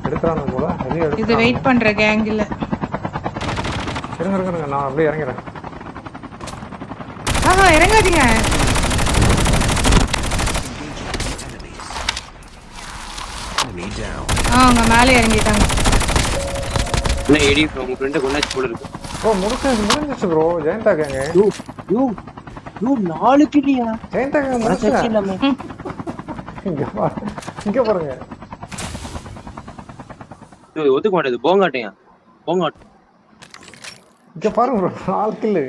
எடுக்கறானுங்க போல. ஹெலி இது எடுக்கறானுங்க. வெயிட் பண்ற கேங் இல்ல. இருங்க நான் அப்படியே இறங்கிறேன். ஆஹா இறங்காதீங்க. அவங்க மேலே இறங்கிட்டாங்க. இல்ல ஏடி உங்க ஃப்ரெண்ட் கொண்டாச்சு போல இருக்கு. ப்ரோ முடிஞ்சிச்சு ப்ரோ. ஜெயந்தா கேங்க. யூ 4 கில்லியா? ஜெயந்தா கேங்க முடிஞ்சிச்சு. இங்க பாருங்க. இது ஒதுக்க மாட்டேது. போங்காட்டையா போங்காட். இங்க பாருங்க ப்ரோ 4 கில்.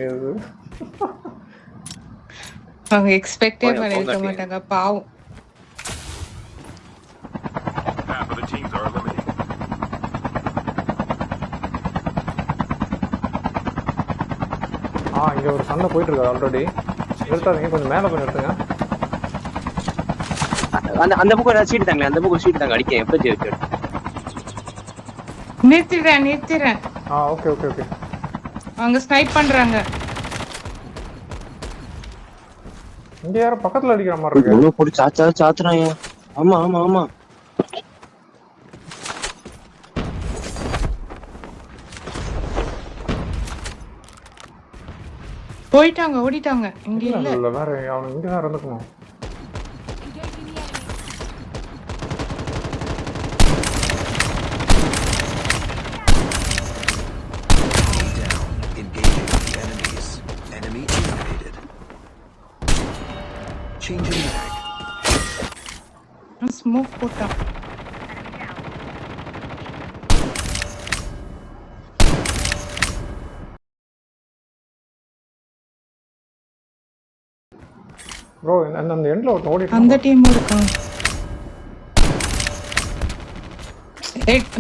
அவங்க எக்ஸ்பெக்டே பண்ணிருக்க மாட்டாங்க பாவம். இங்க ஒரு சண்டை போயிட்டு இருக்கு ஆல்ரெடி. நிறுத்தாதீங்க, கொஞ்சம் மேல போய் நிறுத்துங்க. அந்த பக்கம் ஏதாவது சீட் தாங்க, அந்த பக்கம் சீட் தாங்க அடிக்க எப்ப ஜெயிச்சு. நிறுத்திடுறேன். Okay okay okay. அவங்க ஸ்னைப் பண்றாங்க. இங்க யாரோ பக்கத்துல அடிக்கிற மாதிரி இருக்கு. இவ்வளவு போடி சாத்துறாங்க. ஆமா போயிட்டாங்க, ஓடிட்டாங்க. இங்க இல்ல வேற அவன் இங்க தான் இருந்துக்கணும். ஸ்மோக் போட்டான். ப்ரோ அந்த எண்ட்ல ஒரு ஓடிட்டு அந்த டீம் இருக்காங்க.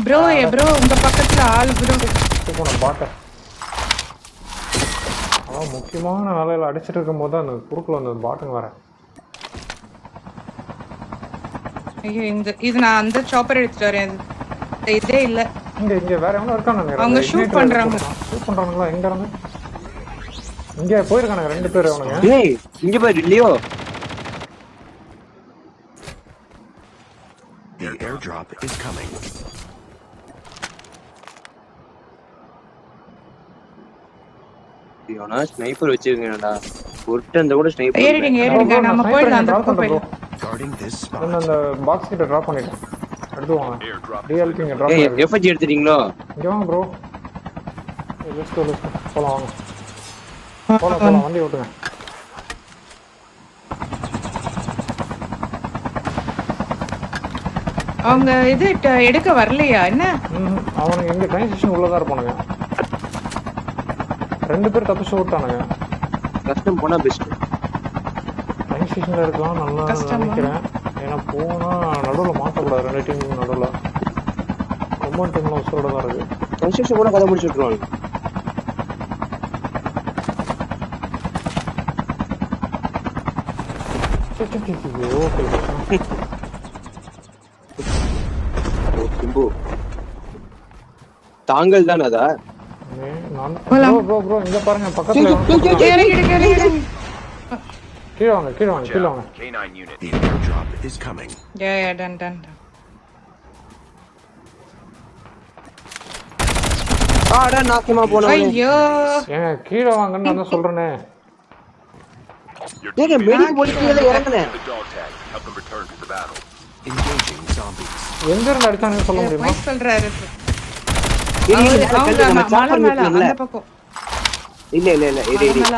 ப்ரோ உங்க பக்கத்துல ஆள் ப்ரோ. போன பாட்ட முக்கியமான வேலையில அடிச்சிட்டு இருக்கும்போது தான் அந்த குறுக்குல அந்த பாட்டுங்க வர. ஐயோ இது நான் அந்த சாப்பர் எடுத்துட்டு வரேன். இதே இல்ல. இங்க வேற எவனோ இருக்கானுங்க. அவங்க ஷூட் பண்றாங்களா? எங்க இருந்து இங்க போயிருக்கானுங்க 2 பேர் அவனுங்க. டேய் இங்க பாரு Leo. The airdrop is coming. லியோனா ஸ்னைப்பர் வச்சிருக்கேன்டா. ஒருத்தன் கூட ஸ்னைப்பர். ஏறிடுங்க நம்ம போயிடலாம். அந்த பக்கம் போயிடலாம். Guarding this spot. அந்த பாக்ஸ் கிட்ட டிராப் பண்ணிட்டேன். எடுத்து வாங்க. டிஎல்பி இங்க டிராப் பண்ணி. எஃப்ஜி எடுத்துட்டீங்களோ? இங்க வாங்க ப்ரோ. லெட்ஸ் கோ போலாம் வாங்க. போலாம் வண்டி ஓட்டுங்க. அவங்க இது எடுக்க வரலையா என்ன? அவனுங்க எங்க ட்ரெயின் ஸ்டேஷன் உள்ளதா இருப்பானுங்க. 2 பேர் தப்பிச்சு ஓட்டானுங்க. கஸ்டம் போனா பெஸ்ட். ட்ரெயின் ஸ்டேஷன்ல இருக்கலாம் நல்லா நினைக்கிறேன். ஏன்னா போனா நடுவுல மாட்டக்கூடாது. 2 டீமுக்கு நடுவுல. கம்பௌண்ட் டீம்ல உசரோட தான் இருக்கு. ட்ரெயின் ஸ்டேஷன் போனா கதை முடிச்சு விட்டுருவாங்க. தாங்கள் தான் அதா? ப்ரோ இங்க பாருங்க பக்கத்துல. கீழ வாங்க. K9 unit. The airdrop is coming. Yeah, done. ஆடா நாக்கமா போனே. ஐயோ ஏங்க கீழ வாங்கன்னு நான் சொல்றேனே. ஏங்க மெடிக் போடிக்கல இறங்கனே. Engaging zombies. எங்க இருந்து அடிச்சானே சொல்ல முடியுமா? சொல்றாரு. இல்ல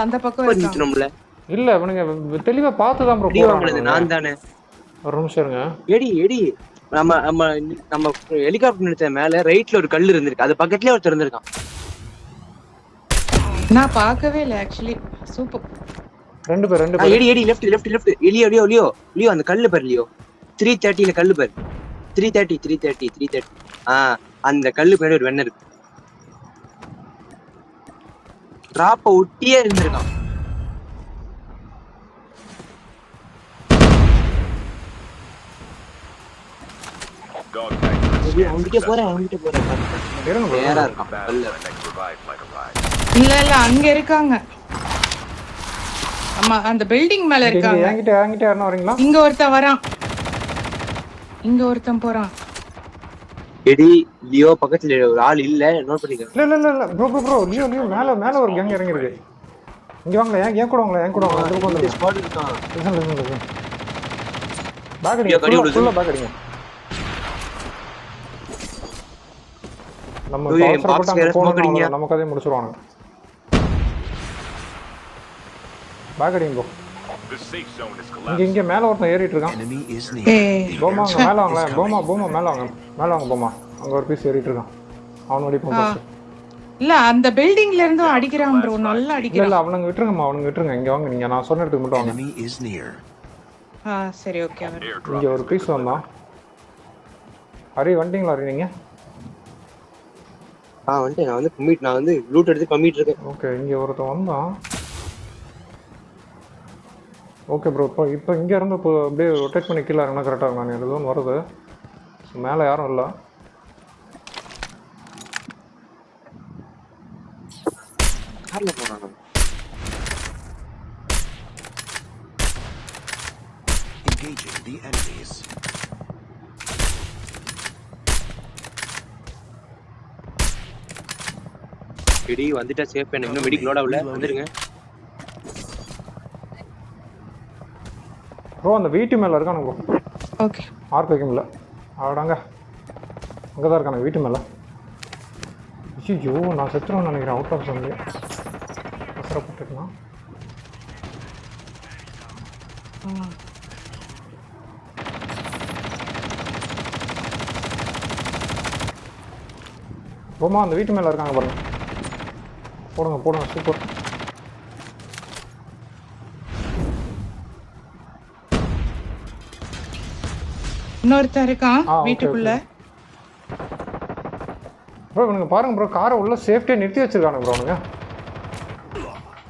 அந்த பக்கம் இருக்காங்க. இல்ல இவனுங்க தெளிவா பார்த்து தான் ப்ரோ போறாங்க. நான் தானே. ஒரு நிமிஷம் இருங்க. எடி நம்ம ஹெலிகாப்டர் நிறுத்த மேல ரைட்ல ஒரு கல் இருந்திருக்கு. அது பக்கத்துலயே ஒருத்தர் இருந்திருக்கான். நான் பார்க்கவே இல்ல ஆக்சுவலி. சூப்பர். 2 பேர். Eddy left. லியோ அந்த கல்லு பாரு லியோ. 330ல கல்லு பாரு. 330. அந்த கல்லு பின்னாடி ஒரு வெண்ண இருக்கு. டிராப்ப ஒட்டியே இருந்திருக்கான். அவங்கிட்ட போறேன். நேரா இருக்கான் கல்லு. இல்ல அங்க இருக்காங்க. ஆமா அந்த பில்டிங் மேல இருக்காங்க. என்கிட்ட யாரணும் வரீங்களா? இங்க ஒருத்தன் வரான். இங்க ஒருத்தன் போறான். எடி லியோ பக்கத்துல ஒரு ஆள் இல்ல நோட் பண்ணிக்க. இல்ல ப்ரோ லியோ மேல ஒரு கேங் இறங்கி இருக்கு. இங்க வாங்க ஏன் கூட வாங்க அந்த பக்கம் வந்து ஸ்குவாட் இருக்கான். லிசன் பேக் அடிங்க ஃபுல்லா பேக் அடிங்க. நம்ம அவசரப்பட்டு அங்க போறோம் நம்ம கதையை முடிச்சிருவாங்க. பேக் அடிங்க ப்ரோ. இங்க மேல ஒருத்தன் ஏறிட்டு இருக்கான். Enemy is near. போமா மேல வாங்க போமா மேல வாங்க போமா. அங்க ஒரு பீஸ் ஏறிட்டு இருக்கான். அவன் ஓடி போறான். இல்ல அந்த பில்டிங்ல இருந்து அடிக்கிறான் ப்ரோ நல்லா அடிக்கிறான். இல்ல அவனுங்க விட்டுருங்க இங்க வாங்க நீங்க நான் சொன்ன இடத்துக்கு மட்டும் வாங்க. Enemy is near. சரி ஓகே அவர் இங்க ஒரு பீஸ் வந்தான். ஹரி வண்டிங்களா நீங்க? வந்துட்டு நான் வந்து லூட் எடுத்து கம்மிட்டு இருக்கேன். ஓகே இங்க ஒருத்தன் வந்தான். ஓகே ப்ரோ இப்போ இங்க இருந்து இப்போ அப்படியே ரொட்டேட் பண்ணி கீழே இறங்கினா கரெக்டாக இருக்கும். நான் எதுவும் வருது மேலே யாரும் இல்லை. கார்ல போறாங்க. Engaging the enemies. எடி வந்துட்டா சேஃப் பண்ண இன்னும் மெடிக் லோட் ஆகல வந்துருங்க. ப்ரோ அந்த வீட்டு மேலே இருக்கானு ப்ரோ. ஓகே ஆர்க் வைக்க முடியல அவடாங்க அங்கே தான் இருக்கானு வீட்டு மேலே. ஐயோ நான் செத்துருவேன்னு நினைக்கிறேன். அவுட் ஆஃப் சொல்லி அவசரப்பட்டுருக்கலாம். ரோமா அந்த வீட்டு மேலே இருக்காங்க பாருங்க. போடுங்க சூப்பர். இன்னொருத்தர் இருக்கான் வீட்டுக்குள்ள. ப்ரோ இவனுங்க பாருங்க ப்ரோ காரை உள்ள சேஃப்டியா நிறுத்தி வச்சிருக்கானுங்க ப்ரோ அவனுங்க.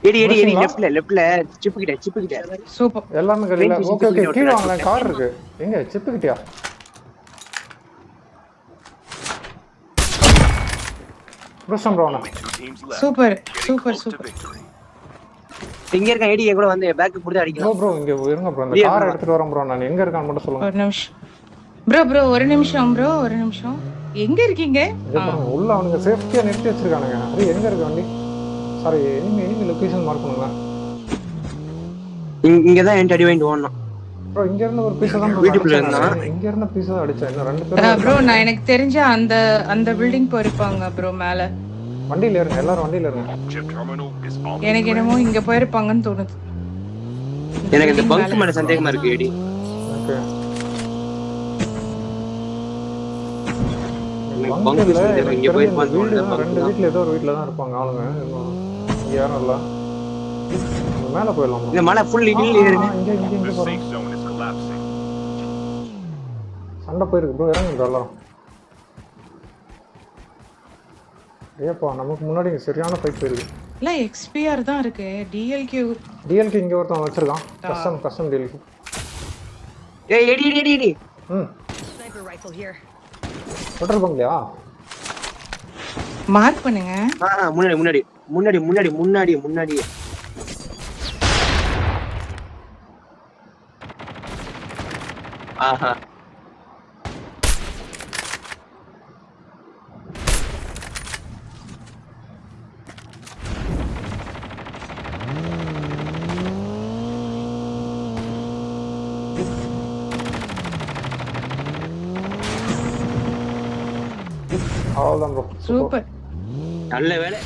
எடி லெஃப்ட்ல சிப் கிட்ட சூப்பர் எல்லாமே கரெக்ட்டா. ஓகே கீழ வாங்க கார் இருக்கு. எங்க சிப் கிட்டயா? ப்ரோசம் ப்ரோ சூப்பர் இங்க இருக்க எடி கூட வந்து பேக் புடிச்சு அடிக்கலாம். ப்ரோ இங்க இருங்க ப்ரோ இந்த காரை எடுத்துட்டு வரேன் ப்ரோ. நான் எங்க இருக்கான்னு மட்டும் சொல்லுங்க. ஒரு நிமிஷம் ப்ரோ ஒரு நிமிஷம் எங்க இருக்கீங்க? உள்ள அவனுங்க சேஃப்டியா நிறுத்தி வச்சிருக்கானுங்க. அது எங்க இருக்கு வண்டி? சாரி எனிமி லொகேஷன் மார்க் பண்ணுங்க. இங்க தான் என்ட் அடி வாங்கிட்டு ஓடணும் ப்ரோ. இங்க இருந்து ஒரு பீஸ் தான் வீட்டுக்குள்ள இருந்தா இங்க இருந்த பீஸ் தான் அடிச்சேன். இன்னும் ரெண்டு பேர் ப்ரோ நான் எனக்கு தெரிஞ்ச அந்த பில்டிங் போயிருப்பாங்க ப்ரோ மேல. வண்டியில இருங்க எல்லாரும் வண்டியில இருங்க. எனக்கு என்னமோ இங்க போயிருப்பாங்கன்னு தோணுது. எனக்கு இந்த பங்க் மேல சந்தேகமா இருக்கு எடி. ஓகே பங்க்ல இங்க போய் ரெண்டு வீட்ல ஏதோ ஒரு வீட்ல தான் இருப்பாங்க ஆளுங்க. இங்க யாரும் இல்ல. மேல போயிடலாம். இந்த மலை ஃபுல் ஹில் ஏறுங்க. இங்க போறோம். சண்டை போயிருக்கு ப்ரோ. இறங்குங்க எல்லாரும். ஏப்பா நமக்கு முன்னாடி சரியான ஃபைட் போயிருக்கு. இல்ல எக்ஸ்பிஆர் தான் இருக்கு. டிஎல்கே இங்க ஒருத்தன் வச்சிருக்கான். Custom DLK. ஏய் எடி Sniper rifle here. பெட்ரோல் பங்க்லயா? மார்க் பண்ணுங்க. முன்னாடி ஆஹா அவ்வளோதான் ப்ரோ. சூப்பர் நல்ல வேலை.